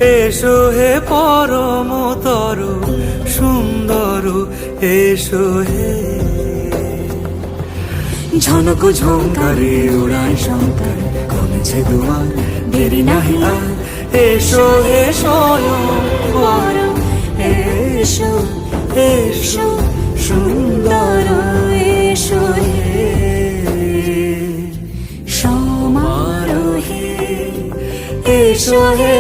এসো হে পরমতর সুন্দর, এসো হে। ঝনক ঝঙ্কারে উড়ায় শঙ্কর, কমেছে দুয়ার, দেরি নাহি আর। এসো হে স্বয়ং বর, এসো এসো সুন্দর, এসো হে সমারোহে। এসো হে